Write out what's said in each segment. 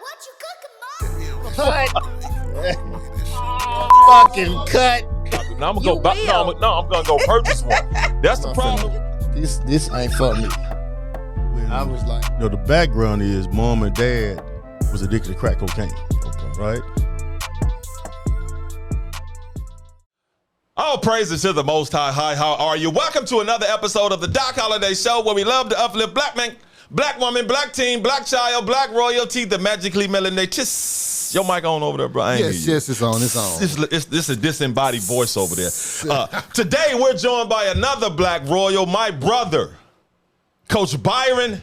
What you cooking, Mom? Cut. Fucking cut. Now I'm gonna go. I'm gonna go purchase one. That's the problem. This ain't for me. I was like, the background is mom and dad was addicted to crack cocaine. Okay. Right? All praises to the Most High. Hi, how are you? Welcome to another episode of the Doc Holliday Show, where we love to uplift black man, black woman, black teen, black child, black royalty, the magically melanated. Your mic on over there, bro? I ain't yes, hear you. it's on. This is a disembodied voice over there. Today, we're joined by another black royal, my brother, Coach Byron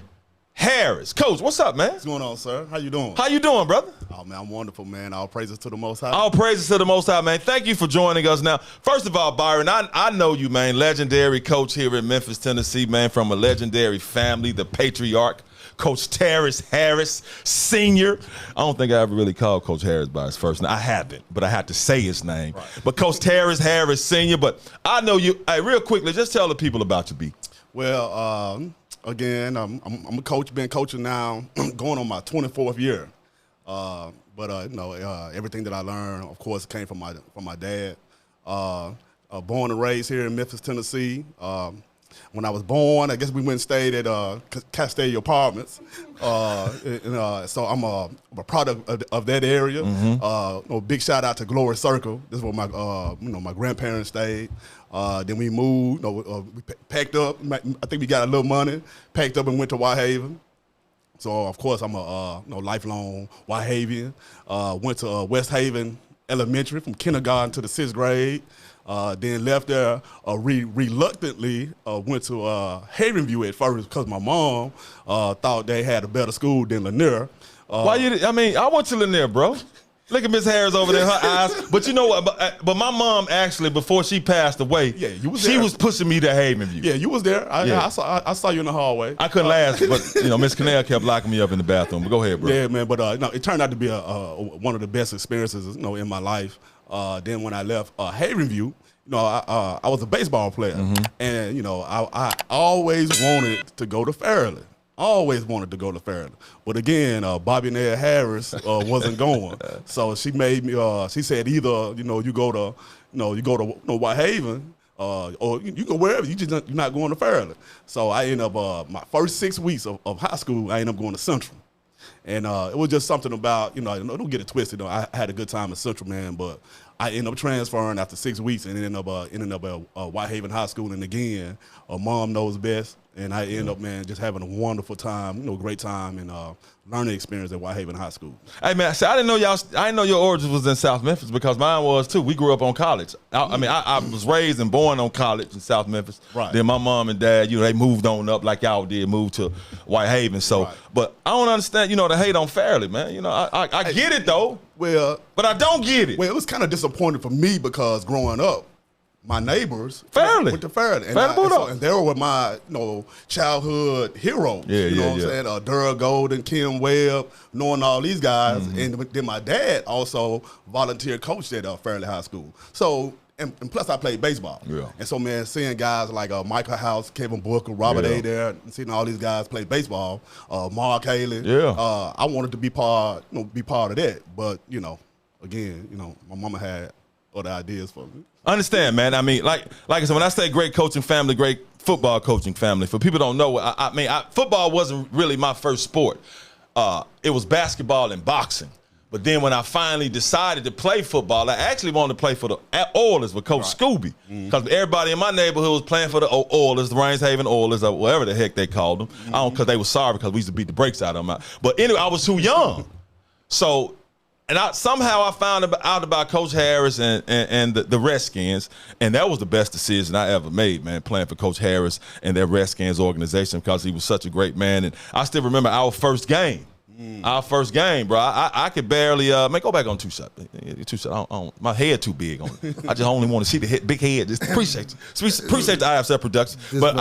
Harris. Coach, what's up, man? What's going on, sir? How you doing? How you doing, brother? Oh, man, I'm wonderful, man. All praises to the Most High. All praises to the Most High, man. Thank you for joining us. Now, first of all, Byron, I know you, man. Legendary coach here in Memphis, Tennessee, man, from a legendary family, the patriarch, Coach Terrence Harris, Sr. I don't think I ever really called Coach Harris by his first name. I haven't, but I had to say his name. Right. But Coach Terrence Harris, Sr., but I know you. Hey, real quickly, just tell the people about you, B. Well, again, I'm a coach, been coaching now, going on my 24th year. Everything that I learned, of course, came from my dad. Born and raised here in Memphis, Tennessee. When I was born, I guess we went and stayed at Castello Apartments. So I'm a product of that area. Mm-hmm. Big shout out to Glory Circle. This is where my grandparents stayed. Then we moved. We packed up. I think we got a little money. Packed up and went to Whitehaven. So of course I'm a lifelong Whitehavian. Went to West Haven Elementary from kindergarten to the 6th grade. Then left there reluctantly, went to Havenview at first because my mom thought they had a better school than Lanier. I went to Lanier, bro. Look at Miss Harris over there, her eyes. But you know what? But my mom actually, before she passed away, she was pushing me to Havenview. Yeah, you was there. I saw you in the hallway. I couldn't last, but Miss Cannell kept locking me up in the bathroom. But go ahead, bro. Yeah, man. But it turned out to be one of the best experiences, in my life. Then when I left Havenview, I was a baseball player, mm-hmm. and I always wanted to go to Fairleigh. But again, Bobby and Ed Harris wasn't going, so she made me. She said either you go to Whitehaven, or you go wherever. You're not going to Fairleigh. So I ended up my first 6 weeks of high school. I ended up going to Central. And it was just something about, don't get it twisted. I had a good time at Central, man, but I ended up transferring after 6 weeks and ended up at Whitehaven High School. And again, mom knows best. And I ended up, man, just having a wonderful time, great time and learning experience at Whitehaven High School. Hey, man, so I didn't know your origins was in South Memphis because mine was too. We grew up on college. I was raised and born on college in South Memphis. Right. Then my mom and dad, they moved on up like y'all did, moved to Whitehaven. So, right. But I don't understand, the hate on Fairleigh, man. I get it though. Well, but I don't get it. Well, it was kind of disappointing for me because growing up, my neighbors went to Fairleigh. And they were my, childhood heroes. Yeah, what I'm saying? Durrell Golden, Kim Webb, knowing all these guys. Mm-hmm. And then my dad also volunteer coached at Fairleigh High School. So, and plus I played baseball. Yeah. And so, man, seeing guys like Michael House, Kevin Booker, Robert A. there, and seeing all these guys play baseball, Mark Haley. Yeah. I wanted to be part of that. But, again, my mama had other ideas for me. Understand, man. I mean, like I said, when I say great coaching family, great football coaching family, for people who don't know, football wasn't really my first sport. It was basketball and boxing. But then when I finally decided to play football, I actually wanted to play for the Oilers with Coach Scooby. Because everybody in my neighborhood was playing for the Oilers, the Rainshaven Oilers, or whatever the heck they called them. I don't, because they were sorry because we used to beat the brakes out of them. But anyway, I was too young. So... And somehow I found out about Coach Harris and the Redskins, and that was the best decision I ever made, man, playing for Coach Harris and their Redskins organization because he was such a great man. And I still remember our first game. Our first game, bro. I could barely go back on two shot. My head too big on it. I just only want to see the big head. Just appreciate the IFC production. But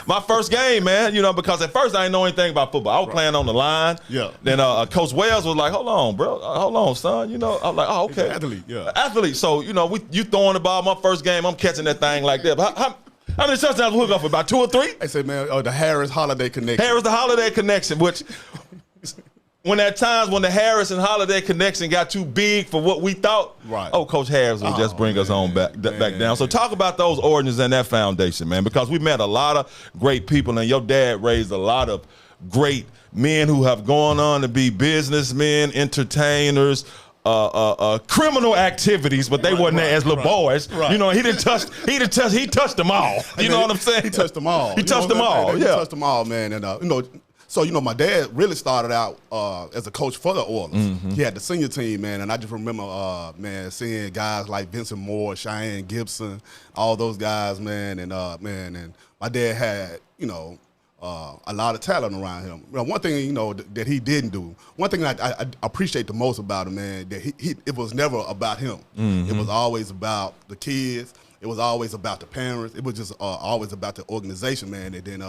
my first game, man, because at first I didn't know anything about football. I was playing on the line. Yeah. Then Coach Wells was like, "Hold on, bro. Hold on, son." I was like, "Oh, okay." Athlete, yeah. Athlete. So you throwing the ball. My first game, I'm catching that thing like that. But how many touchdowns we hook up? About 2 or 3? I said, man, the Harris Holliday connection. Harris the Holliday connection, which. when at times when the Harris and Holliday connection got too big for what we thought, right? Oh, Coach Harris will just bring us on back down. So talk about those origins and that foundation, man, because we met a lot of great people, and your dad raised a lot of great men who have gone on to be businessmen, entertainers, criminal activities, but they wasn't there as little boys. Right. You know, he touched them all. You know what I'm saying? He touched them all. He touched them all. He touched them all, man. And you know, so my dad really started out as a coach for the Oilers. Mm-hmm. He had the senior team, man, and I just remember, man, seeing guys like Vincent Moore, Cheyenne Gibson, all those guys, man, and and my dad had, you know, a lot of talent around him. You know, one thing, you know, that he didn't do, one thing I appreciate the most about him, man, that it was never about him. Mm-hmm. It was always about the kids. It was always about the parents. It was just always about the organization, man. And then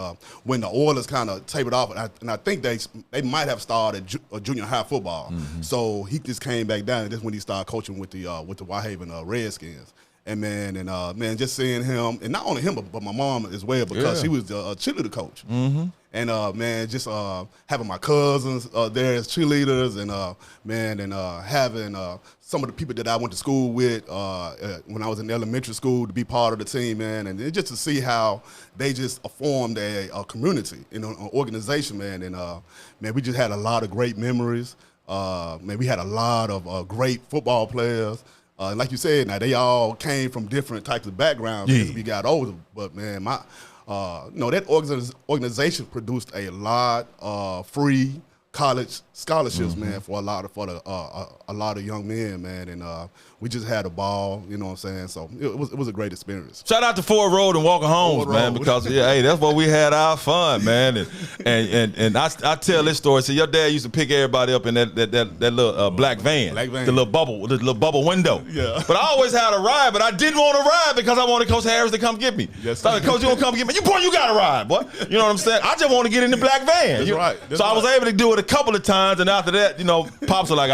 when the Oilers kind of tapered off, and I think they might have started junior high football. Mm-hmm. So he just came back down, and that's when he started coaching with the Whitehaven Redskins. And man, just seeing him, and not only him, but my mom as well, because she was a cheerleader coach. Mm-hmm. And man, just having my cousins there as cheerleaders, and having some of the people that I went to school with when I was in elementary school to be part of the team, man, and just to see how they just formed a community, you know, an organization, man. And man, we just had a lot of great memories. Man, we had a lot of great football players. Like you said, now they all came from different types of backgrounds as we got older. But man, that organization produced a lot of free college scholarships, man, for a lot of young men, man, and we just had a ball, you know what I'm saying? So it was a great experience. Shout out to Ford Road and Walker Homes, man, because hey, that's where we had our fun, man. And I tell this story. So your dad used to pick everybody up in that little black van, the little bubble window. Yeah. But I always had a ride, but I didn't want to ride because I wanted Coach Harris to come get me. Yes, so I said, Coach, you want to come get me? You got to ride, boy. You know what I'm saying? I just want to get in the black van. That's right. I was able to do it a couple of times, and after that, you know, pops are like,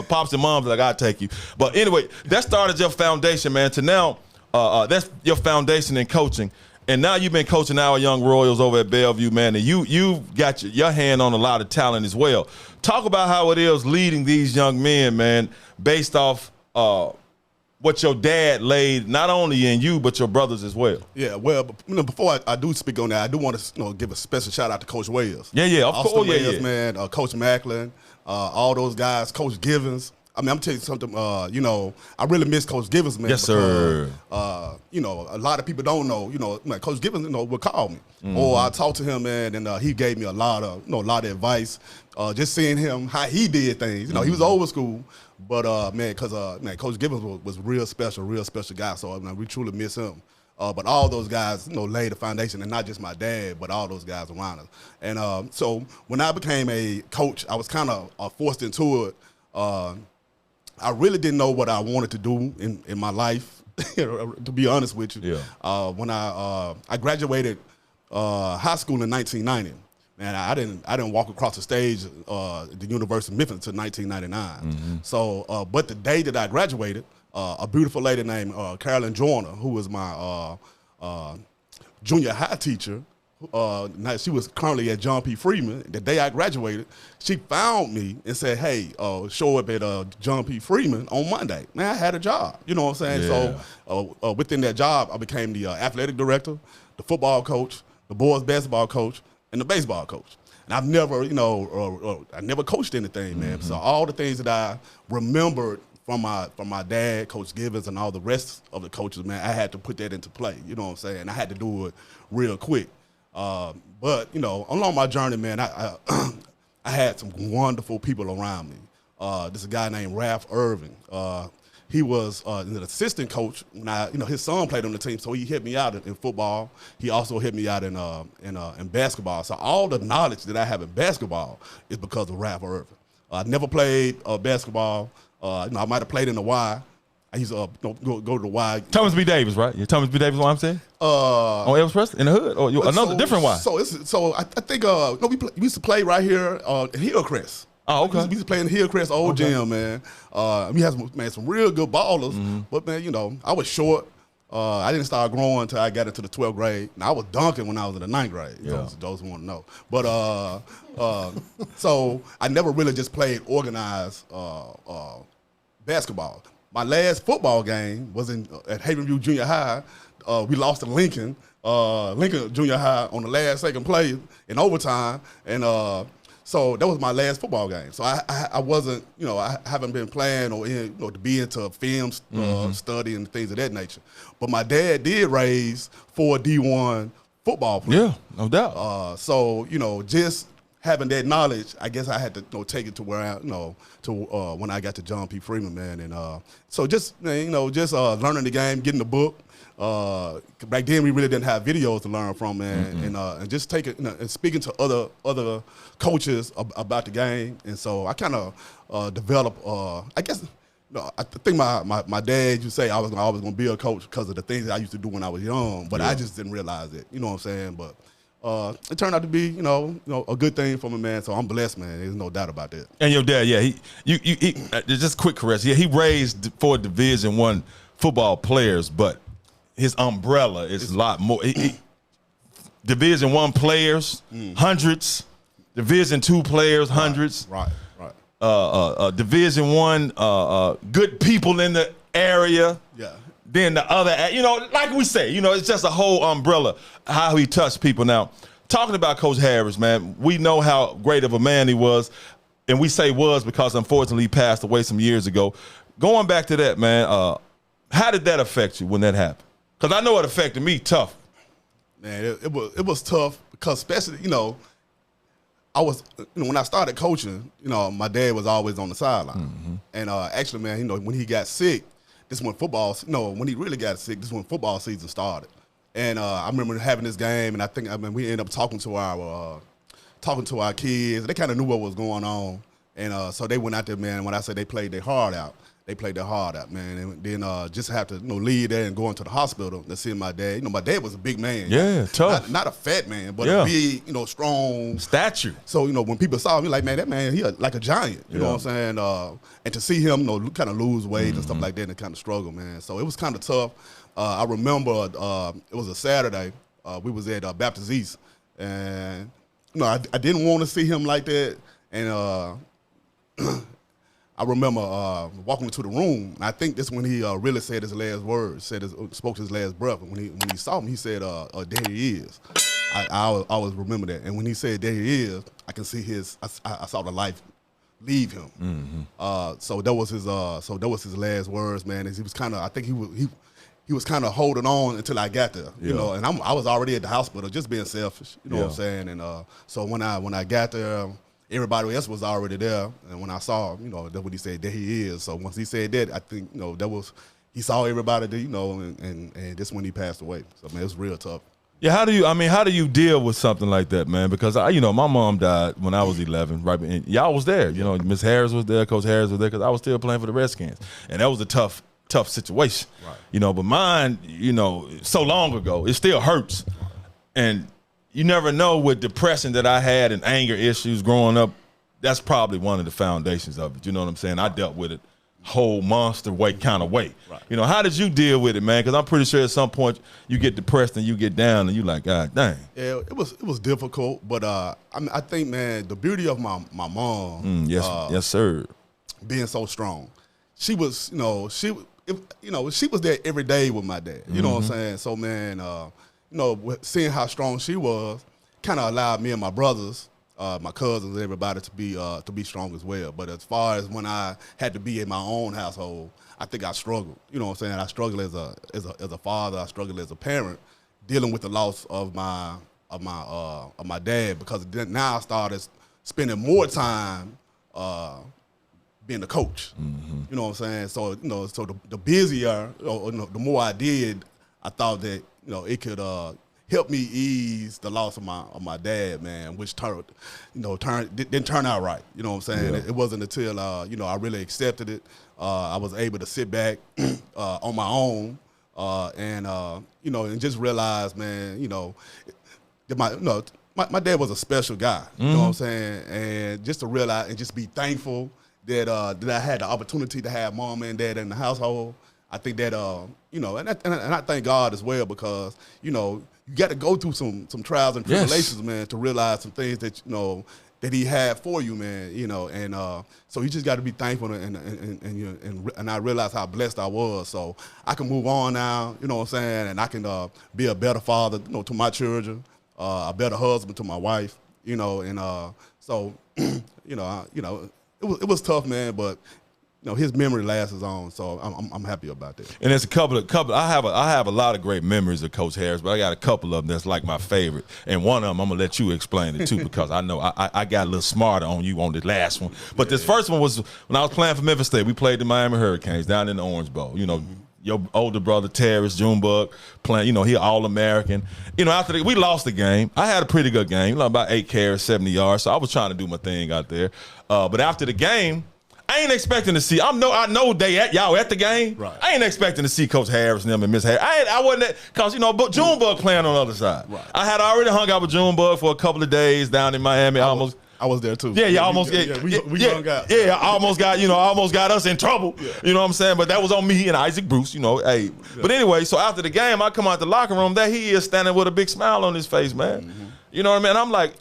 pops and moms are like, I'll take you. But anyway, that started your foundation, man, to now that's your foundation in coaching. And now you've been coaching our young Royals over at Bellevue, man, and you've got your hand on a lot of talent as well. Talk about how it is leading these young men, man, based off what your dad laid not only in you, but your brothers as well. Yeah, well, before I do speak on that, I do want to give a special shout out to Coach Wales. Yeah, of Austin course, Wales, man, Coach Macklin, all those guys, Coach Givens. I mean, I'm telling you something, I really miss Coach Givens, man. Yes, sir. A lot of people don't know, like Coach Givens, would call me. Or I talked to him, man, and he gave me a lot of advice. Just seeing him, how he did things. He was old school, but, Coach Givens was real special guy. So, we truly miss him. But all those guys, laid the foundation, and not just my dad, but all those guys around us. And so when I became a coach, I was kind of forced into it. I really didn't know what I wanted to do in my life, to be honest with you. Yeah. When I graduated high school in 1990, man, I didn't walk across the stage at the University of Memphis until 1999. Mm-hmm. So, but the day that I graduated, a beautiful lady named Carolyn Joyner, who was my junior high teacher, now she was currently at John P. Freeman. The day I graduated, she found me and said, hey, show up at John P. Freeman on Monday. Man, I had a job. You know what I'm saying? Yeah. So within that job, I became the athletic director, the football coach, the boys basketball coach, and the baseball coach. And I've never, I never coached anything, man. So all the things that I remembered from my dad, Coach Givens, and all the rest of the coaches, man, I had to put that into play. You know what I'm saying? I had to do it real quick. But along my journey, man, I had some wonderful people around me. This is a guy named Ralph Irving. He was an assistant coach when his son played on the team, so he hit me out in football. He also hit me out in basketball. So all the knowledge that I have in basketball is because of Ralph Irving. I never played basketball. I might have played in the Y. I used to go to the Y. Thomas B. Davis, right? Yeah, Thomas B. Davis, what I'm saying? On Elvis Presley in the hood, or different Y? So I think we used to play right here in Hillcrest. Oh, okay. We used to play in Hillcrest old gym, man. We had some real good ballers, but man, I was short. I didn't start growing until I got into the 12th grade. Now, I was dunking when I was in the 9th grade. Yeah. Those who want to know. But so I never really just played organized basketball. My last football game was at Havenview Junior High. We lost to Lincoln Junior High on the second play in overtime, and so that was my last football game. So I wasn't, I haven't been playing or to be into film study and things of that nature. But my dad did raise 4 D1 football players. Yeah, no doubt. So just having that knowledge, I guess I had to take it to where when I got to John P. Freeman, man, and so just learning the game, getting the book. Back then we really didn't have videos to learn from, man, and just taking and speaking to other coaches about the game, and so I kind of developed. I guess I think my dad used to say I was always going to be a coach because of the things that I used to do when I was young, but I just didn't realize it. You know what I'm saying? But it turned out to be a good thing for me, man. So I'm blessed, man. There's no doubt about that. And your dad, yeah, he just quick correction. Yeah, he raised 4 Division I football players, but his umbrella is a lot more. Division I players, hundreds. Division II players, hundreds. Right. Division I, good people in the area. Yeah. Then the other, like we say, it's just a whole umbrella, how he touched people. Now, talking about Coach Harris, man, we know how great of a man he was, and we say was because unfortunately he passed away some years ago. Going back to that, man, how did that affect you when that happened? Because I know it affected me tough. Man, it was tough because especially, I was, when I started coaching, my dad was always on the sideline. And actually, man, when he got sick, this when when he really got sick, this when football season started. And I remember having this game, and we ended up talking to our kids. They kind of knew what was going on. And so they went out there, man. When I say they played their heart out, man. And then just have to leave there and go into the hospital to see my dad. My dad was a big man. Yeah, tough. Not a fat man, but a big, strong stature. So when people saw me, like, man, that man, he like a giant. You know what I'm saying? And to see him, kind of lose weight and stuff like that, and kind of struggle, man. So it was kind of tough. I remember it was a Saturday. We was at Baptist East, and I didn't want to see him like that, and. I remember walking into the room, and I think this when he really said his last words, spoke his last breath. And when he saw me, he said, "There he is." I always remember that. And when he said, "There he is," I can see I saw the life leave him. So that was his last words, man. He was kind of, I think he was kind of holding on until I got there, And I was already at the hospital, just being selfish, what I'm saying. And so when I got there. Everybody else was already there, and when I saw him, that's what he said, there he is. So once he said that, I think, he saw everybody, and this when he passed away. So, man, it was real tough. Yeah, how do you deal with something like that, man? Because, my mom died when I was 11, right? And y'all was there, Miss Harris was there, Coach Harris was there, because I was still playing for the Redskins. And that was a tough situation, right. But mine, so long ago, it still hurts. And you never know with depression that I had and anger issues growing up, that's probably one of the foundations of it. You know what I'm saying? I dealt with it whole monster kind of way. Right. How did you deal with it, man? Because I'm pretty sure at some point you get depressed and you get down and you like, God dang. Yeah, it was difficult, but I think, man, the beauty of my mom. Yes, sir. Being so strong. She was, she was there every day with my dad. You know what I'm saying? So, man, seeing how strong she was kind of allowed me and my brothers, my cousins, everybody to be strong as well. But as far as when I had to be in my own household, I think I struggled. You know what I'm saying? I struggled as a father. I struggled as a parent, dealing with the loss of my dad, because then now I started spending more time being a coach. You know what I'm saying? So so the busier, the more I did, I thought that it could help me ease the loss of my dad, man, which didn't turn out right. You know what I'm saying? Yeah. It wasn't until I really accepted it. I was able to sit back on my own and just realize, man, that my dad was a special guy. You know what I'm saying? And just to realize and just be thankful that I had the opportunity to have mom and dad in the household. I think that you know, and I thank God as well because you know you got to go through some trials and tribulations, man, to realize some things that you know that He had for you, man. You know, and so you just got to be thankful and I realized how blessed I was, so I can move on now. You know what I'm saying, and I can be a better father, you know, to my children, a better husband to my wife, you know, and so you know, it was tough, man, but. You know, his memory lasts on, so I'm happy about that. And there's a couple. I have a lot of great memories of Coach Harris, but I got a couple of them that's like my favorite. And one of them, I'm gonna let you explain it too, because I know I got a little smarter on you on the last one. But this first one was when I was playing for Memphis State. We played the Miami Hurricanes down in the Orange Bowl. You know, your older brother Terrence Junebug playing. You know, he All-American. You know, after we lost the game, I had a pretty good game. You know, about 8 carries, 70 yards. So I was trying to do my thing out there. But after the game. I ain't expecting to see. I know y'all at the game. Right. I ain't expecting to see Coach Harris and them and Miss Harris. I wasn't because you know, but Junebug playing on the other side. Right. I had already hung out with Junebug for a couple of days down in Miami. I was there too. Yeah, almost. We hung out. Yeah, almost got us in trouble. Yeah. You know what I'm saying? But that was on me and Isaac Bruce. You know, hey. Yeah. But anyway, so after the game, I come out the locker room. There he is standing with a big smile on his face, man. Mm-hmm. You know what I mean? I'm like.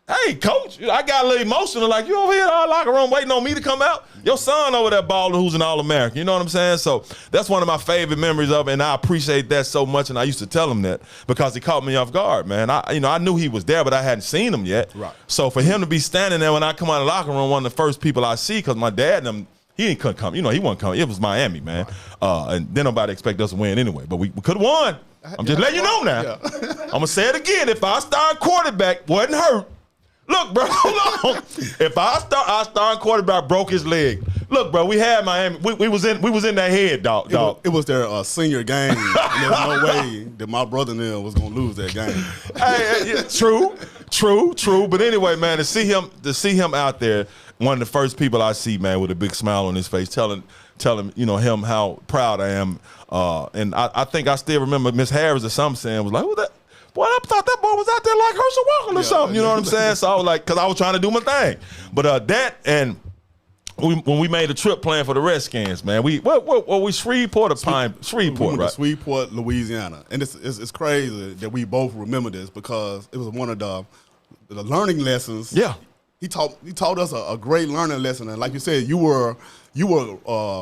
Hey, Coach, I got a little emotional. Like, you over here in our locker room waiting on me to come out? Your son over there baller who's an All-American. You know what I'm saying? So that's one of my favorite memories of it, and I appreciate that so much, and I used to tell him that because he caught me off guard, man. I knew he was there, but I hadn't seen him yet. Right. So for him to be standing there when I come out of the locker room, one of the first people I see, because my dad and them, he couldn't come. You know, he wasn't coming. It was Miami, man. Right. And then nobody expect us to win anyway, but we could have won. I'm just letting you know now. Yeah. I'm going to say it again. If our starting quarterback wasn't hurt, look, bro, hold on. If our starting quarterback broke his leg, look, bro, we had Miami. We was in that head, dog. It was their senior game. And there's no way that my brother and them was gonna lose that game. Hey, true. But anyway, man, to see him out there, one of the first people I see, man, with a big smile on his face, telling you know him how proud I am. And I think I still remember Miss Harris or something saying was like, "Who that?" Boy, I thought that boy was out there like Herschel Walker or something. You know what I'm saying? So I was like, because I was trying to do my thing. But that and when we made a trip playing for the Redskins, man, we Shreveport or Shreveport, right? Shreveport, Louisiana. And it's crazy that we both remember this because it was one of the learning lessons. Yeah. He taught us a great learning lesson. And like you said, you were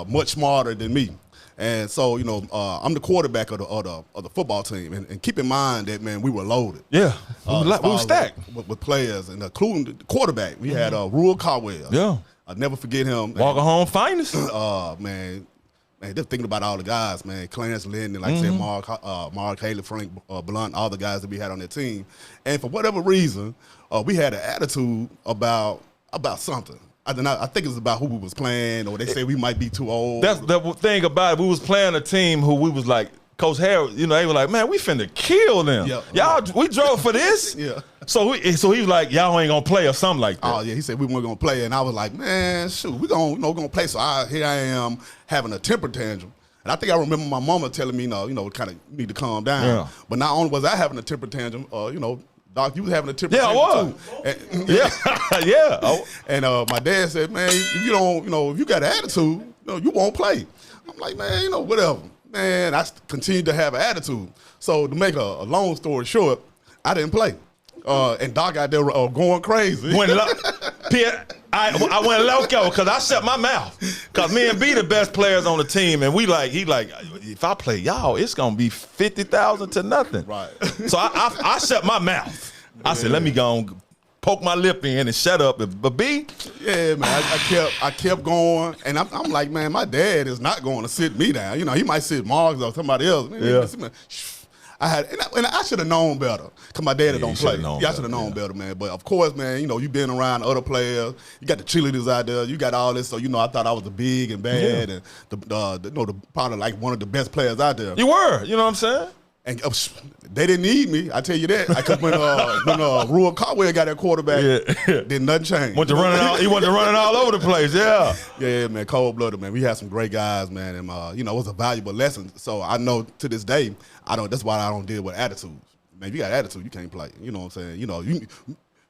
much smarter than me. And so, you know, I'm the quarterback of the football team. And keep in mind that, man, we were loaded. Yeah, we were stacked. With players, and including the quarterback. We had Rule Caldwell. Yeah. I'll never forget him. Walker home finest. Man, just thinking about all the guys, man. Clarence Linden, like I said, Mark Haley, Frank Blunt, all the guys that we had on that team. And for whatever reason, we had an attitude about something. I think it was about who we was playing, or they say we might be too old. That's the thing about it. We was playing a team who we was like, Coach Harris, you know, they were like, man, we finna kill them. Yeah. We drove for this? Yeah. So he was like, y'all ain't gonna play or something like that. Oh, yeah, he said we weren't gonna play. And I was like, man, shoot, we're gonna play. So here I am having a temper tantrum. And I think I remember my mama telling me, kind of need to calm down. Yeah. But not only was I having a temper tantrum, Doc, you was having a temper tantrum. Yeah, I was. Yeah. Yeah. Oh. And my dad said, man, if you don't, if you got an attitude, you won't play. I'm like, man, whatever. Man, I continued to have an attitude. So to make a long story short, I didn't play. And Doc out there going crazy. I went loco because I shut my mouth. Because me and B the best players on the team, and he like, if I play y'all, it's gonna be 50,000 to nothing. Right. So I shut my mouth. I said, let me go and poke my lip in and shut up. But B, yeah, man, I kept going, and I'm like, man, my dad is not going to sit me down. He might sit Marks or somebody else. Yeah. And I should have known better because my daddy don't play. I should have known better, man. But of course, man, you've been around other players. You got the cheerleaders out there. You got all this. So I thought I was the big and bad, and the probably like one of the best players out there. You were. You know what I'm saying? And they didn't need me. I tell you that. Because when Rule Caldwell got that quarterback, then nothing changed. He went to running all over the place. Yeah. Yeah, man. Cold blooded, man. We had some great guys, man, and it was a valuable lesson. So I know to this day, that's why I don't deal with attitudes. Man, if you got attitude, you can't play. You know what I'm saying?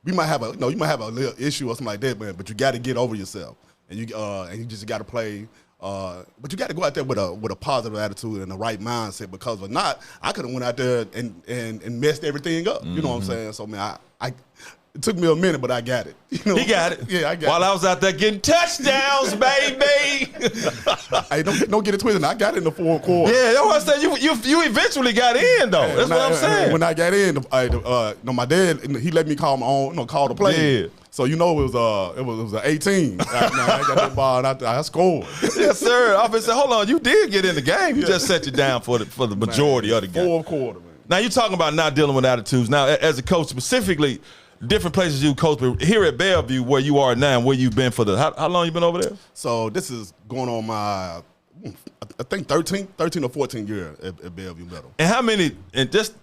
We might have a little issue or something like that, man. But you got to get over yourself, and you just got to play But you got to go out there with a positive attitude and the right mindset, because if not, I could have went out there and messed everything up. You know what I'm saying? So man, it took me a minute, but I got it. You know? He got it. Yeah, I got it. While I was out there getting touchdowns, baby. Hey, don't get it twisted. I got it in the fourth quarter. Yeah, that's what I said. You eventually got in though. That's what I'm saying. When I got in, my dad, he let me call my own, call the play. Yeah. So it was an 18. I got that ball and I scored. Yes, sir. I said, hold on, you did get in the game. You just set you down for the majority of the game. Fourth quarter, man. Now you're talking about not dealing with attitudes. Now, as a coach, specifically, different places you coach, but here at Bellevue, where you are now, and where you've been how long you been over there? So this is going on my, I think 13 or 14 year at Bellevue Middle. And how many, and just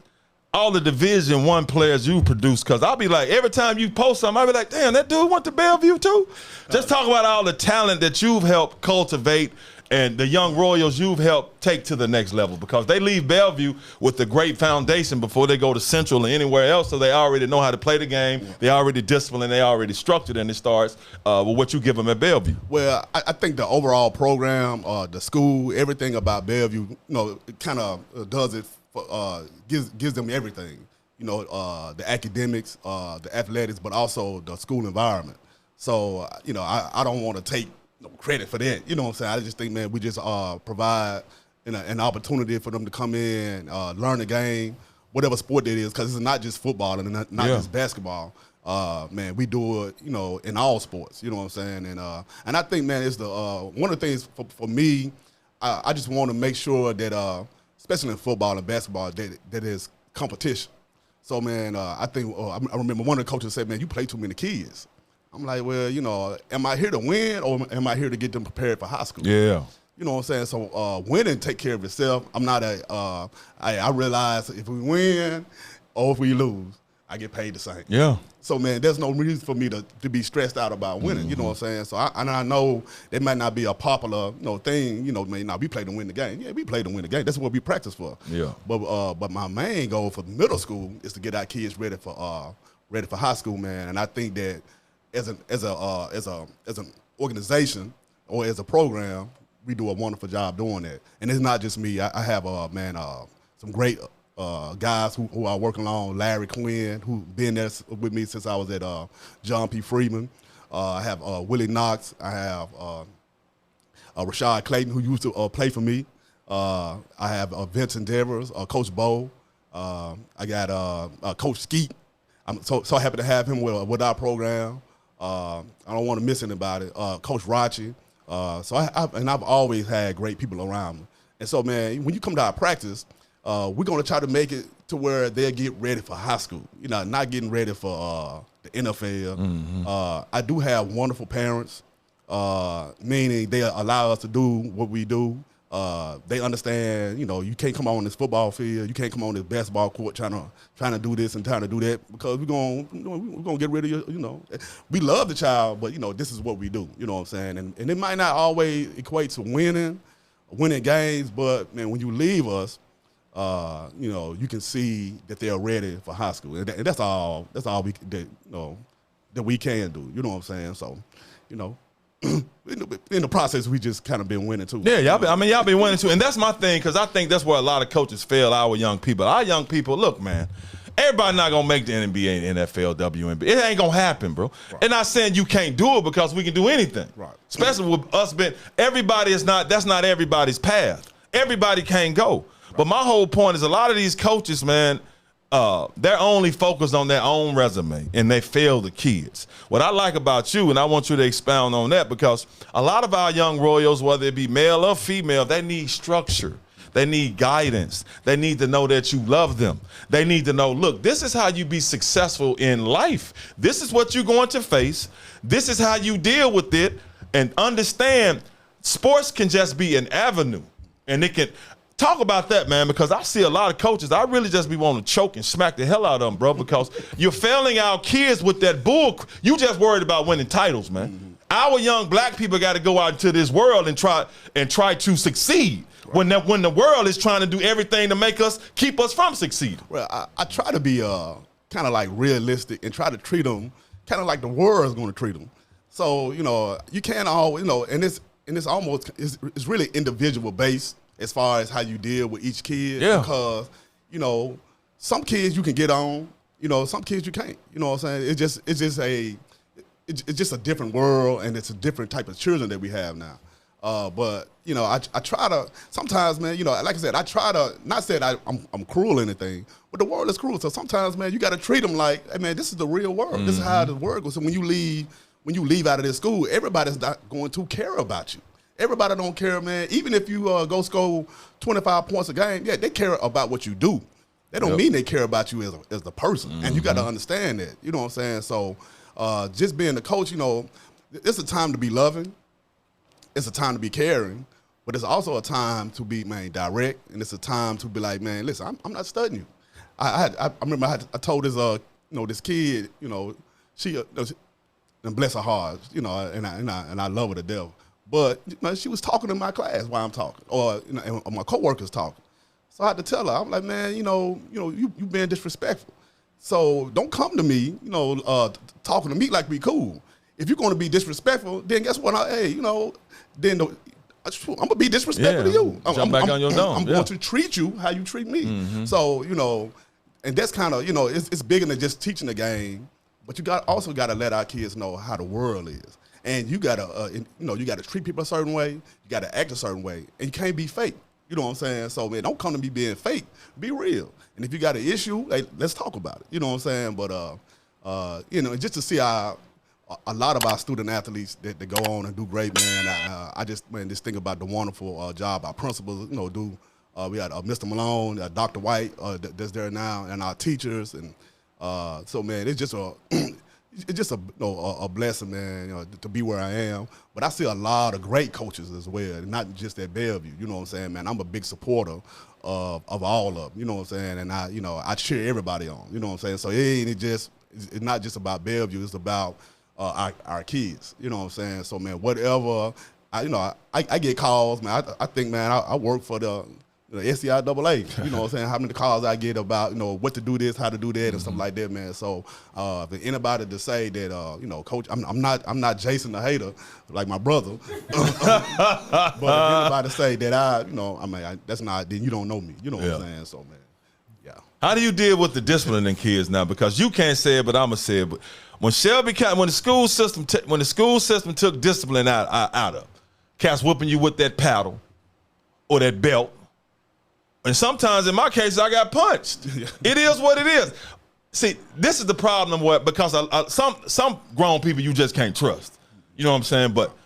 all the Division I players you produce, because I'll be like, every time you post something, I'll be like, damn, that dude went to Bellevue too? Just talk about all the talent that you've helped cultivate and the young Royals you've helped take to the next level, because they leave Bellevue with a great foundation before they go to Central or anywhere else, so they already know how to play the game, they already disciplined, they already structured, and it starts with what you give them at Bellevue. Well, I think the overall program, the school, everything about Bellevue, it kind of does it, gives them everything, the academics, the athletics, but also the school environment. So, I don't want to take credit for that. You know what I'm saying? I just think, man, we just provide an opportunity for them to come in, learn the game, whatever sport that is, because it's not just football and not just basketball. Man, we do it, in all sports. You know what I'm saying? And I think, man, it's one of the things for me. I just want to make sure that, especially in football and basketball, that is competition. So, man, I think I remember one of the coaches said, man, you play too many kids. I'm like, well, am I here to win, or am I here to get them prepared for high school? Yeah. You know what I'm saying? So winning take care of itself. I'm not I realize if we win or if we lose, I get paid the same. Yeah. So, man, there's no reason for me to be stressed out about winning. You know what I'm saying? So I know it might not be a popular thing. We play to win the game. Yeah, we play to win the game. That's what we practice for. Yeah. But my main goal for middle school is to get our kids ready for high school, man. And I think that as an organization or as a program, we do a wonderful job doing that. And it's not just me. I have some great guys who are working along. Larry Quinn, who's been there with me since I was at John P. Freeman. I have Willie Knox. I have Rashad Clayton, who used to play for me. I have Vincent Devers, Coach Bo. I got Coach Skeet. I'm so happy to have him with our program. I don't want to miss anybody. Coach Rachi. I've always had great people around me. And so, man, when you come to our practice, we're going to try to make it to where they'll get ready for high school. Not getting ready for the NFL. Mm-hmm. I do have wonderful parents, meaning they allow us to do what we do. They understand, you can't come on this football field, you can't come on this basketball court trying to do this and trying to do that, because we're gonna get rid of you. We love the child, but this is what we do. You know what I'm saying? And it might not always equate to winning games, but man, when you leave us, you can see that they're ready for high school, and that's all that we can do. You know what I'm saying? So, in the process, we just kind of been winning too. Yeah, y'all been winning too, and that's my thing, because I think that's where a lot of coaches fail. Our young people, look, man, everybody not gonna make the NBA, NFL, WNBA. It ain't gonna happen, bro. Right. And not saying you can't do it, because we can do anything. Right. Especially with us being that's not everybody's path. Everybody can't go. Right. But my whole point is, a lot of these coaches, man, they're only focused on their own resume, and they fail the kids. What I like about you, and I want you to expound on that, because a lot of our young Royals, whether it be male or female, they need structure. They need guidance. They need to know that you love them. They need to know, look, this is how you be successful in life. This is what you're going to face. This is how you deal with it, and understand sports can just be an avenue, and it can – talk about that, man, because I see a lot of coaches, I really just be wanting to choke and smack the hell out of them, bro, because you're failing our kids with that bull. You just worried about winning titles, man. Mm-hmm. Our young black people got to go out into this world and try to succeed, right, when the world is trying to do everything to keep us from succeeding. Well, I try to be kind of like realistic and try to treat them kind of like the world's going to treat them. So, you can't always, and and it's really individual based as far as how you deal with each kid. Yeah. Because, you know, some kids you can get on, you know, some kids you can't. You know what I'm saying? It's just a different world, and it's a different type of children that we have now. But, you know, I try to, sometimes, man, you know, like I said, I try to, not say that I'm cruel or anything, but the world is cruel. So sometimes, man, you got to treat them like, hey, man, this is the real world. This is how the world goes. So when you leave out of this school, everybody's not going to care about you. Everybody don't care, man. Even if you go score 25 points a game, yeah, they care about what you do. They don't mean they care about you as the person. And you got to understand that. You know what I'm saying? So just being the coach, you know, it's a time to be loving. It's a time to be caring, but it's also a time to be, man, direct, and it's a time to be like, man, listen, I'm not studying you. I remember I told this you know, this kid, you know, she and bless her heart, you know, and I love her to death, but you know, she was talking in my class while I'm talking, or you know, and my coworkers talking, so I had to tell her, I'm like, man, you being disrespectful, so don't come to me, you know, talking to me like we cool. If you're going to be disrespectful, then guess what? Then I'm gonna be disrespectful to you. Jump back on your dome. I'm going to treat you how you treat me. So, you know, and that's kind of, you know, it's bigger than just teaching the game, but you also got to let our kids know how the world is, and you got to, you know, you got to treat people a certain way, you got to act a certain way, and you can't be fake. You know what I'm saying? So, man, don't come to me being fake. Be real. And if you got an issue, hey, let's talk about it. You know what I'm saying? But, you know, just to see how a lot of our student athletes that go on and do great, man. I just think about the wonderful job our principals, you know, do. We got Mr. Malone, Dr. White that's there now, and our teachers, and so, man, it's just a blessing, man, you know, to be where I am. But I see a lot of great coaches as well, not just at Bellevue. You know what I'm saying, man? I'm a big supporter of all of them. You know what I'm saying? And I cheer everybody on. You know what I'm saying? So it's not just about Bellevue. It's about our kids, you know what I'm saying? So, man, whatever, I get calls, man. I think, man, I work for the SCIAA, you know what I'm saying? How many calls I get about, you know, what to do this, how to do that, and stuff like that, man. So, if anybody to say that, you know, coach, I'm not Jason the hater like my brother, but if anybody say that that's not, then you don't know me, you know what I'm saying? So, man, yeah. How do you deal with the disciplining kids now? Because you can't say it, but I'ma say it. But when the school system took discipline out of cats whooping you with that paddle or that belt, and sometimes in my case I got punched. It is what it is. See, this is the problem because some grown people you just can't trust. You know what I'm saying? But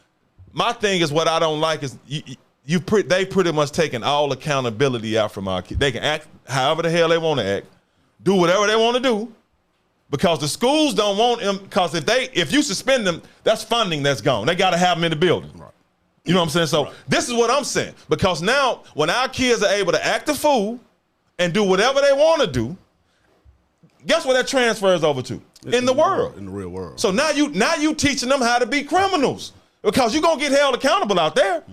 my thing is, what I don't like is they pretty much taking all accountability out from our kids. They can act however the hell they want to act, do whatever they want to do, because the schools don't want them. Because if you suspend them, that's funding that's gone. They got to have them in the building. Right. You know what I'm saying? So This is what I'm saying. Because now, when our kids are able to act a fool and do whatever they want to do, guess what that transfers over to? In the world. In the real world. So now you teaching them how to be criminals, because you're going to get held accountable out there.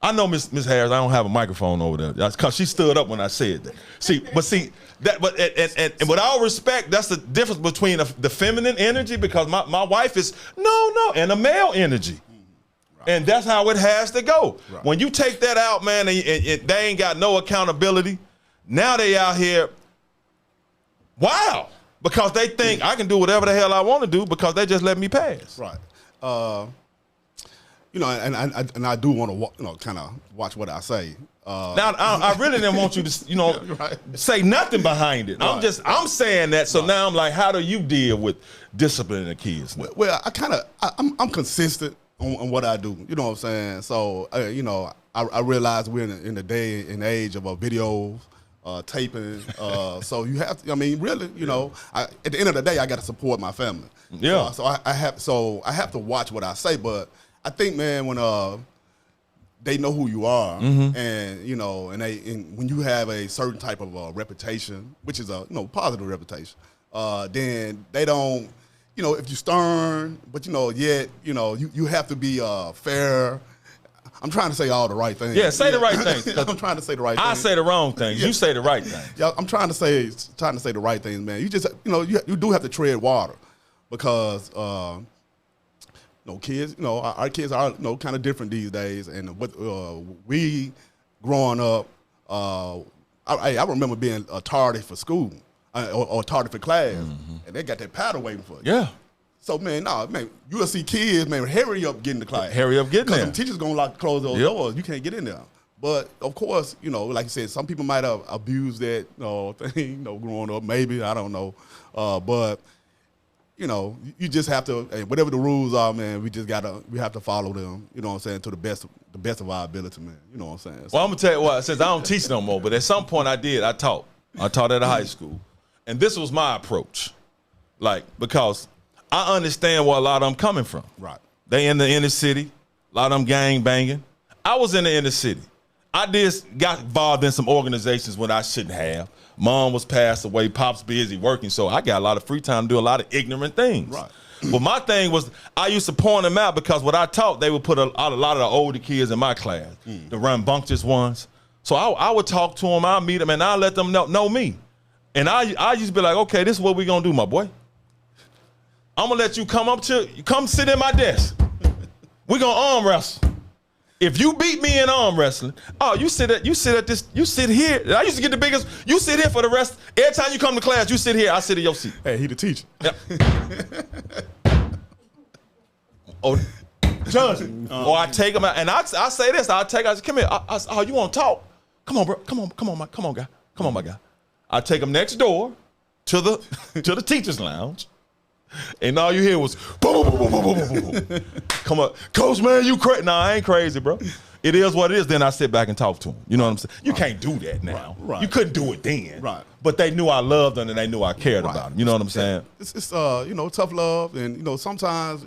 I know, Miss Harris, I don't have a microphone over there. That's because she stood up when I said that. And with all respect, that's the difference between the feminine energy, because my wife is and a male energy. Right. And that's how it has to go. Right. When you take that out, man, and they ain't got no accountability, now they out here, wow, because they think I can do whatever the hell I want to do because they just let me pass. Right. You know, and I do want to, kind of watch what I say. Now, I really didn't want you to, say nothing behind it. Right. I'm saying that. So now I'm like, how do you deal with disciplining the kids? Well, I'm consistent on what I do. You know what I'm saying? So, I realize we're in the day and age of videos, taping. So you have to, really, at the end of the day, I got to support my family. Yeah. So I have to watch what I say, but I think, man, when they know who you are, and and when you have a certain type of reputation, which is a positive reputation, then they don't, if you're stern, but yet you have to be fair. I'm trying to say all the right things. Yeah, say the right things. I'm trying to say the right things. I say the wrong things. Yeah. You say the right things. Yeah, I'm trying to say the right things, man. You just you do have to tread water, because kids, our kids are, kind of different these days. And what we growing up, I remember being tardy for school or tardy for class, and they got that paddle waiting for you. Yeah. So, man, you'll see kids, man, hurry up getting to class. Hurry up getting there. Because teachers going to close those doors. You can't get in there. But, of course, like you said, some people might have abused that thing, growing up. Maybe, I don't know. But, you just have to, whatever the rules are, man, we have to follow them, you know what I'm saying, to the best of our ability, man. You know what I'm saying? So, well, I'm going to tell you what, since I don't teach no more, but at some point I did. I taught at a high school. And this was my approach. Because I understand where a lot of them coming from. Right. They in the inner city, a lot of them gang banging. I was in the inner city. I got involved in some organizations when I shouldn't have. Mom was passed away, Pop's busy working, so I got a lot of free time to do a lot of ignorant things. Right. But my thing was, I used to point them out because what I taught, they would put a lot of the older kids in my class, the rambunctious ones. So I would talk to them, I'll meet them, and I'll let them know me. And I used to be like, okay, this is what we gonna do, my boy. I'm gonna let you come sit in my desk. We gonna arm wrestle. If you beat me in arm wrestling, you sit here. I used to get the biggest. You sit here for the rest. Every time you come to class, you sit here. I sit in your seat. Hey, he the teacher. Yep. Judge. Or I take him out, and I say this. I say, come here. You want to talk? Come on, bro. Come on, guy. Come on, my guy. I take him next door to the teacher's lounge. And all you hear was boom, boom, boom, boom, boom, boom, boom. Come on, coach, man, you crazy? Nah, I ain't crazy, bro. It is what it is. Then I sit back and talk to him. You know what I'm saying? You can't do that now. Right. You couldn't do it then. Right. But they knew I loved them and they knew I cared about them. You know what I'm saying? It's tough love, and sometimes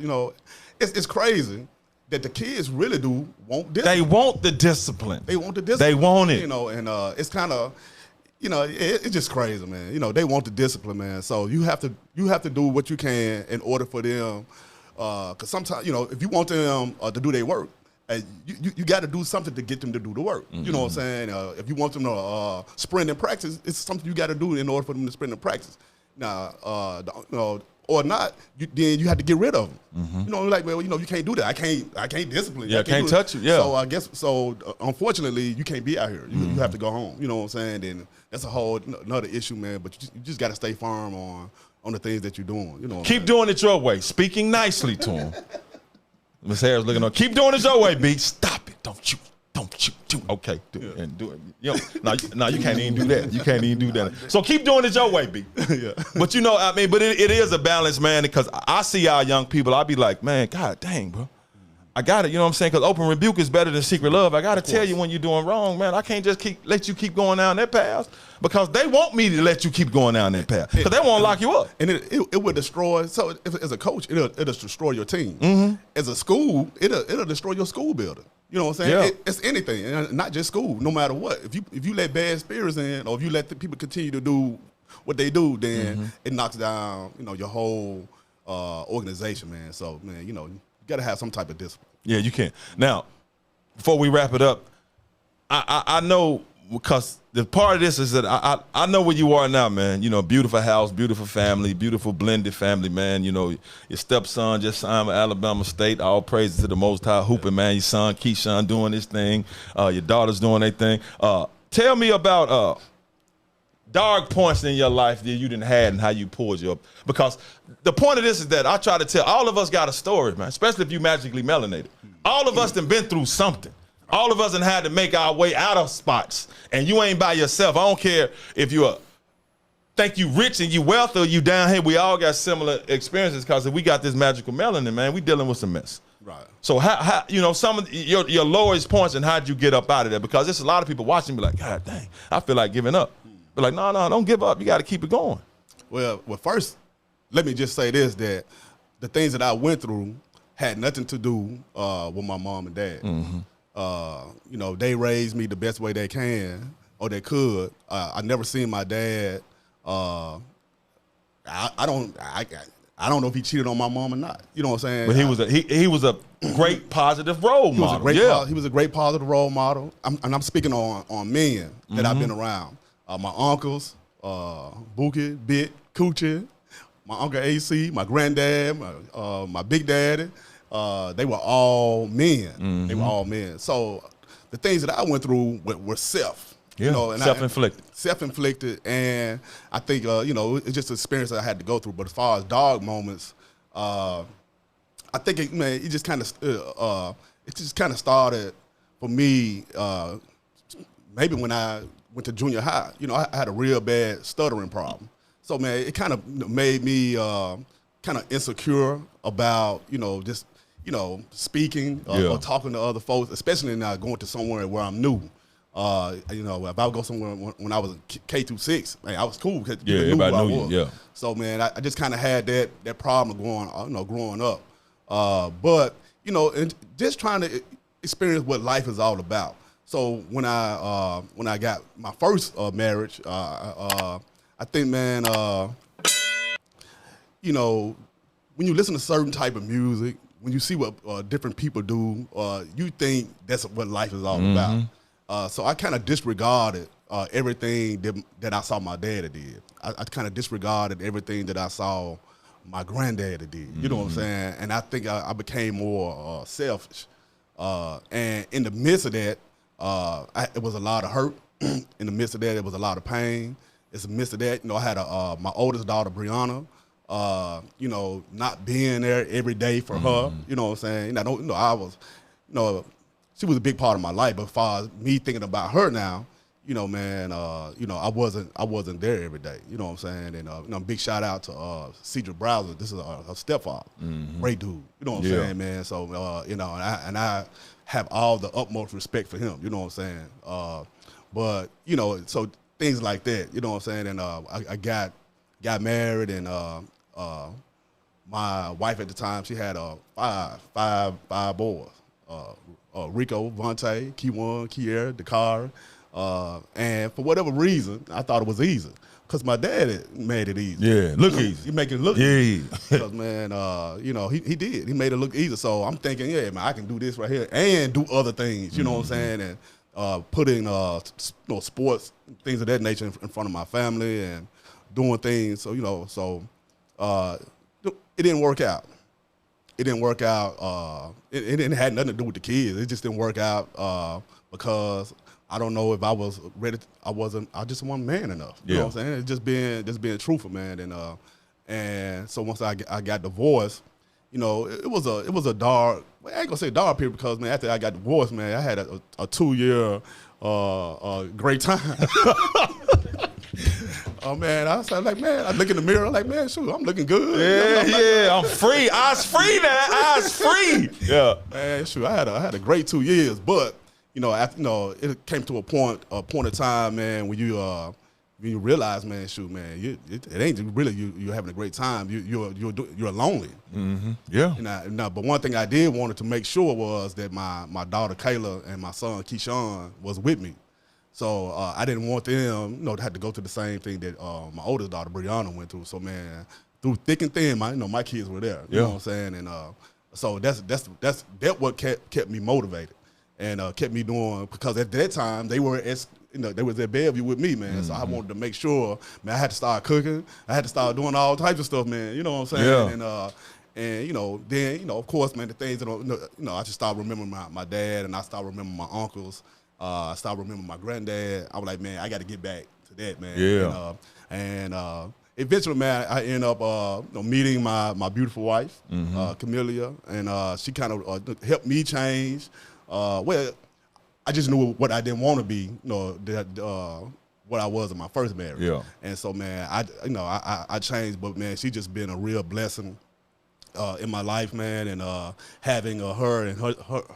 it's crazy that the kids really do want discipline. They want the discipline. They want the discipline. They want it. And it's kind of. It's just crazy, man. They want the discipline, man. So you have to do what you can in order for them. Because sometimes, if you want them to do their work, you got to do something to get them to do the work. You know what I'm saying? If you want them to sprint in practice, it's something you got to do in order for them to sprint in practice. Now, or not, then you have to get rid of them. You can't do that. I can't discipline. Yeah, I can't touch you. Yeah. So I guess unfortunately, you can't be out here. You have to go home. You know what I'm saying? Then that's a whole another issue, man. But you just got to stay firm on the things that you're doing. You know. Keep doing it your way. Speaking nicely to him. Miss Harris looking on. Keep doing it your way, B. Stop it. Don't you. Okay, do it and do it. No, you can't even do that. You can't even do that. So keep doing it your way, B. Yeah. But but it is a balance, man, because I see our young people, I be like, man, God dang, bro. I got it, you know what I'm saying? Because open rebuke is better than secret love. I got to tell you when you're doing wrong, man. I can't just let you keep going down that path because they want me to let you keep going down that path because they want to lock you up. And it will destroy. So as a coach, it'll destroy your team. As a school, it'll destroy your school building. You know what I'm saying? Yeah. It's anything, and not just school. No matter what, if you let bad spirits in, or if you let the people continue to do what they do, then it knocks down your whole organization, man. So man, you got to have some type of discipline. Yeah, you can. Now, before we wrap it up, I know because the part of this is that I know where you are now, man. Beautiful house, beautiful family, beautiful blended family, man. Your stepson just signed with Alabama State. All praises to the Most High, hooping, man. Your son, Keyshawn, doing his thing. Your daughter's doing their thing. Tell me about dark points in your life that you didn't have and how you pulled you up. Because the point of this is that I try to tell, all of us got a story, man, especially if you magically melanated. All of us done been through something. All of us done had to make our way out of spots. And you ain't by yourself. I don't care if you think you rich and you wealthy or you down here. We all got similar experiences because if we got this magical melanin, man, we dealing with some mess. Right. So how some of your lowest points and how'd you get up out of there? Because there's a lot of people watching be like, God dang, I feel like giving up. But like, no, don't give up. You got to keep it going. Well, first, let me just say this, that the things that I went through had nothing to do with my mom and dad. They raised me the best way they can or they could. I never seen my dad. I don't know if he cheated on my mom or not. You know what I'm saying? But he was a great positive role model. He was a great positive role model. I'm speaking on men that I've been around. My uncles, Bookie, Bit, Coochie, my uncle AC, my granddad, my big daddy, they were all men. They were all men. So the things that I went through were self. Yeah, you know, and self-inflicted. Self-inflicted, and I think you know, it's just an experience that I had to go through. But as far as dog moments, I think it just kind of started for me. Maybe when I went to junior high, you know, I had a real bad stuttering problem. So man, it kind of made me kind of insecure about, you know, just, you know, speaking or talking to other folks, especially not going to somewhere where I'm new. You know, if I would go somewhere when I was K through 6, man, I was cool because everybody knew you. Yeah. So man, I just kind of had that problem growing up. But you know, and just trying to experience what life is all about. So when I got my first marriage, I think, man, you know, when you listen to certain type of music, when you see what different people do, you think that's what life is all about. So I kind of disregarded everything that I saw my daddy did. I kind of disregarded everything that I saw my granddaddy did. You know what I'm saying? And I think I became more selfish. And in the midst of that, it was a lot of hurt. In the midst of that, it was a lot of pain. In the midst of that, you know, I had my oldest daughter, Brianna. You know, not being there every day for her. You know what I'm saying? I was, you know, she was a big part of my life. But as far as me thinking about her now, you know, man, you know, I wasn't there every day. You know what I'm saying? And you know, big shout out to Cedric Browser. This is her stepfather, great dude. You know what I'm saying, man? So you know, and I have all the utmost respect for him. You know what I'm saying? But you know, so things like that. You know what I'm saying? And I got married, and my wife at the time, she had five boys. Rico, Vontae, Keywan, Kiera, Dakar. And for whatever reason, I thought it was easy because my dad made it easy. Yeah, look easy. He make it look easy. Because, man, you know, he did. He made it look easy. So I'm thinking, yeah, man, I can do this right here and do other things, you know what I'm saying? And putting you know, sports, things of that nature in front of my family and doing things. So, you know, it didn't work out. It didn't work out. It had nothing to do with the kids. It just didn't work out because I don't know if I was ready. I just wasn't man enough. You know what I'm saying? It's just being truthful, man. And so once I got divorced, you know, it was a dark. Well, I ain't gonna say dark period because, man, after I got divorced, man, I had a 2-year great time. Oh man, I was like, man, I look in the mirror, I'm like, man, shoot, I'm looking good. Yeah, I'm free. Eyes free now. Eyes free. Yeah. Man, shoot, I had a great 2 years, but you know, after, you know, it came to a point of time, man, when you realize, man, shoot, man, it ain't really you having a great time. You're lonely. Yeah. But one thing I did wanted to make sure was that my daughter Kayla and my son Keyshawn was with me. So I didn't want them, you know, to have to go through the same thing that my oldest daughter Brianna went through. So man, through thick and thin, my kids were there. You know what I'm saying? And so that's what kept me motivated and kept me doing, because at that time they were they was at Bellevue with me, man. So I wanted to make sure, man, I had to start cooking. I had to start doing all types of stuff, man. You know what I'm saying? Yeah. And you know, then, you know, of course, man, the things that, you know, I just started remembering my dad, and I started remembering my uncles. I started remembering my granddad. I was like, man, I got to get back to that, man. Yeah. And eventually, man, I ended up you know, meeting my beautiful wife, Camellia, and she kind of helped me change. Well, I just knew what I didn't want to be, you know, what I was in my first marriage. Yeah. And so, man, I changed, but man, she just been a real blessing in my life, man, and having her and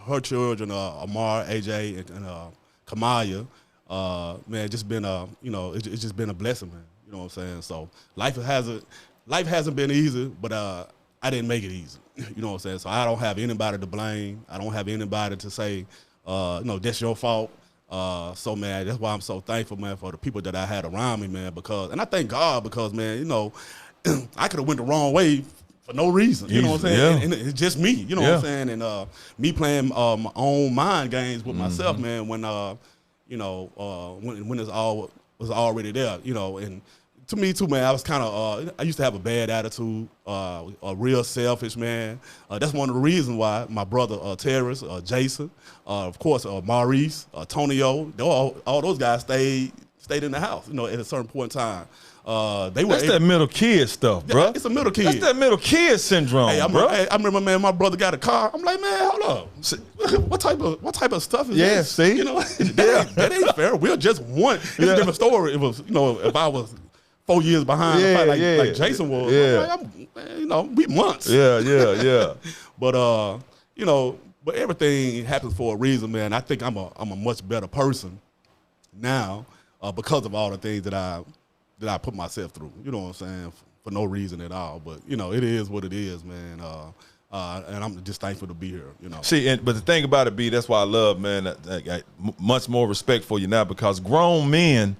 her children, Amar, AJ, and Kamaya, man, just been you know, it's just been a blessing, man. You know what I'm saying? So life hasn't been easy, but I didn't make it easy. You know what I'm saying? So I don't have anybody to blame. I don't have anybody to say, no, that's your fault. So man, that's why I'm so thankful, man, for the people that I had around me, man. And I thank God because, man, you know, I could have went the wrong way for no reason. You know what I'm saying? Yeah. And it's just me. You know what I'm saying? And me playing my own mind games with myself, man. When you know, when it's all was already there. You know, and to me too, man, I was kind of, I used to have a bad attitude, a real selfish man. That's one of the reasons why my brother Terrence, Jason, of course, Maurice, Tonio, all those guys stayed in the house, at a certain point in time. That's that middle kid stuff, bro. It's a middle kid. That's that middle kid syndrome, bro. I remember, man, my brother got a car. I'm like, man, hold up. What type of stuff is this? See? That ain't fair. We're just one. It's a different story. It was, if I was 4 years behind, like Jason was, we months. Yeah. But but everything happens for a reason, man. I think I'm a much better person now because of all the things that I put myself through. You know what I'm saying? For no reason at all. But it is what it is, man. And I'm just thankful to be here. See, but the thing about it, B, that's why I love, man. I much more respect for you now because grown men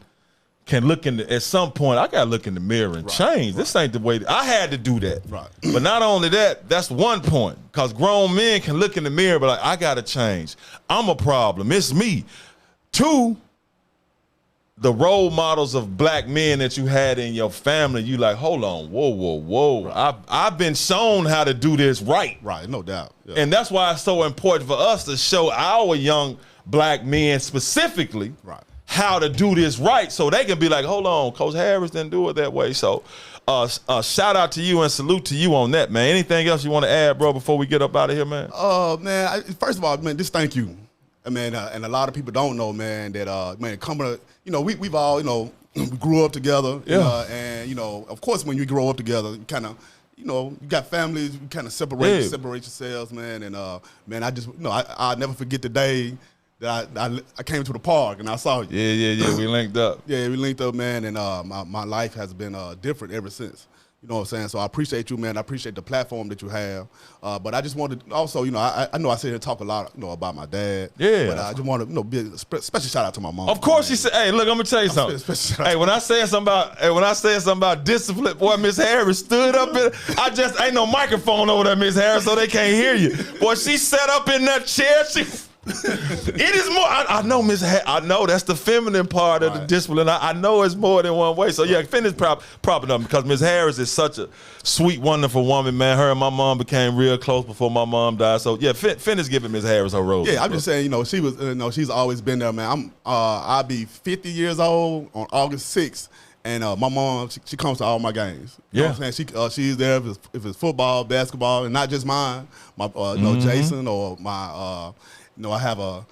can look at some point. I gotta look in the mirror and change. This ain't the way I had to do that. Right. But not only that, that's one point. Because grown men can look in the mirror, but like, I gotta change. I'm a problem. It's me. Two, the role models of black men that you had in your family, you like, hold on, whoa. Right. I've been shown how to do this right. Right, no doubt. Yeah. And that's why it's so important for us to show our young black men specifically how to do this right so they can be like, hold on, Coach Harris didn't do it that way. So shout out to you and salute to you on that, man. Anything else you want to add, bro, before we get up out of here, man? Man, first of all, man, just thank you. And a lot of people don't know, man, that, man, coming to, we've all, we grew up together. And, of course, when you grow up together, you kind of, you got families, you kind of separate yourselves, man. And, man, I just, I'll never forget the day that I came to the park and I saw you. Yeah, we linked up. Yeah, we linked up, man, and my life has been different ever since. You know what I'm saying? So I appreciate you, man. I appreciate the platform that you have. But I just wanted to also, I know I sit here and talk a lot, about my dad. Yeah. But I just want to, be a special shout out to my mom. Of course, she said, "Hey, look, I'm gonna tell you something. Hey, when I said something about discipline, boy, Miss Harris stood up. Ain't no microphone over there, Miss Harris, so they can't hear you. Boy, she sat up in that chair. It is more. I know, I know that's the feminine part of the discipline. I know it's more than one way. So yeah, finish propping up because Ms. Harris is such a sweet, wonderful woman, man. Her and my mom became real close before my mom died. So yeah, finish giving Ms. Harris her rose. Yeah, I'm just saying, she was, she's always been there, man. I'll be 50 years old on August 6th. And my mom, she comes to all my games. You know what I'm saying? She's there if it's football, basketball, and not just mine. My Jason or my I have a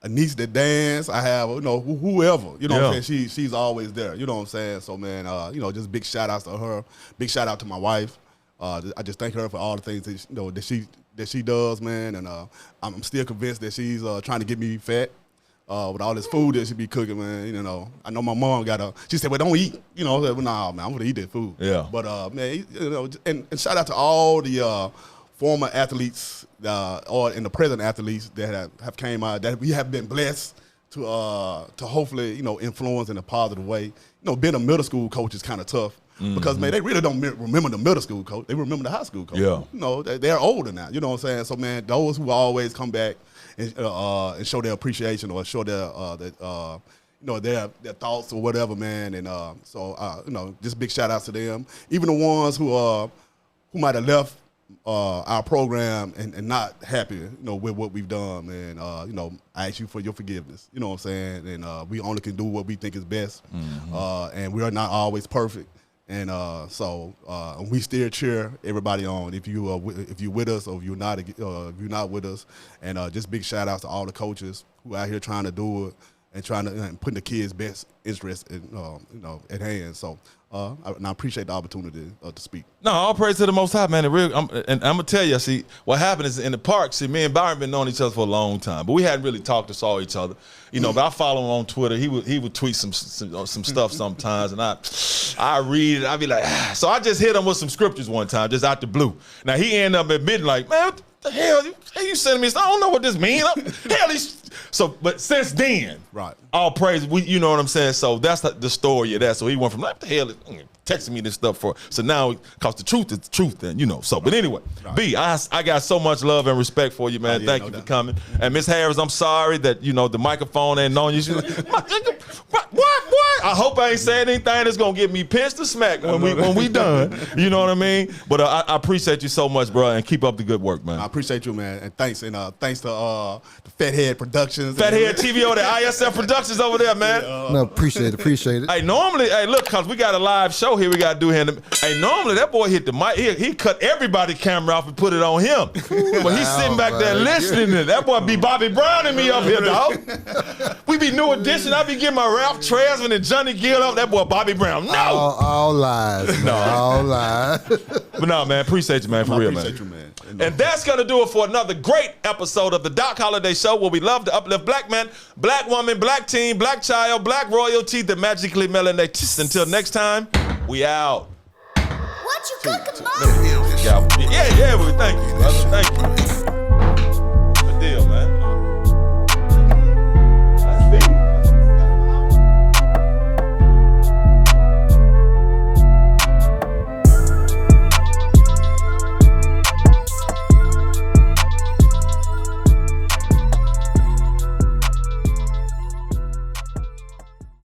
niece that dance. I have whoever. You know what I'm saying? She's always there. You know what I'm saying? So man, just big shout outs to her. Big shout out to my wife. I just thank her for all the things that she does, man. And I'm still convinced that she's trying to get me fat. With all this food that she be cooking, man, I know my mom she said, well, don't eat. I said, well, nah, man, I'm gonna eat that food. Yeah. But man, and shout out to all the former athletes or in the present athletes that have came out that we have been blessed to hopefully influence in a positive way. Being a middle school coach is kind of tough because man, they really don't remember the middle school coach. They remember the high school coach. Yeah. They're older now. You know what I'm saying? So man, those who always come back and show their appreciation or show their thoughts or whatever, man. And just big shout outs to them. Even the ones who might have left our program and not happy, with what we've done, man. I ask you for your forgiveness. You know what I'm saying? And we only can do what we think is best. And we are not always perfect. And so we still cheer everybody on if you with us or if you're not with us. And just big shout outs to all the coaches who out here trying to do it and trying to put the kids' best interest at hand. So and I appreciate the opportunity to speak. No, all praise to the Most High, man. And I'm gonna tell you, see, what happened is in the park. See, me and Byron been knowing each other for a long time, but we hadn't really talked or saw each other, But I follow him on Twitter. He would tweet some stuff sometimes, and I read it. I be like, So I just hit him with some scriptures one time, just out the blue. Now he ended up admitting, like, man, what the hell? You sending me? I don't know what this means. But since then, all praise. You know what I'm saying. So that's the story of that. So he went from like, what the hell is texting me this stuff for? So now, cause the truth is the truth, then So, but anyway, B, I got so much love and respect for you, man. Thank you for coming. And Miss Harris, I'm sorry that the microphone ain't on you. What? I hope I ain't saying anything that's gonna get me pinched or smacked when we done. You know what I mean? But I appreciate you so much, bro, and keep up the good work, man. I appreciate you, man, and thanks to the Fathead Productions, Fathead TV over there, ISF Productions over there, man. No, appreciate it. Hey, normally, look, cause we got a live show here. We got to do here. Hey, normally that boy hit the mic. He cut everybody's camera off and put it on him. But he's sitting back there listening to it. That boy be Bobby Brown and me up here, dog. We be New Edition. I be getting my Ralph Tresvant and Johnny Gill up. That boy Bobby Brown. No, all lies. Man. No. All lies. But no, man, appreciate you, man, for real, man. Appreciate you, man. And that's gonna do it for another great episode of the Doc Holliday Show, where we love to uplift black men, black woman, black teen, black child, black royalty that magically melanates. Until next time, we out. What you cooking, Mom? Yeah, thank you, brother. Thank you. Good deal, man.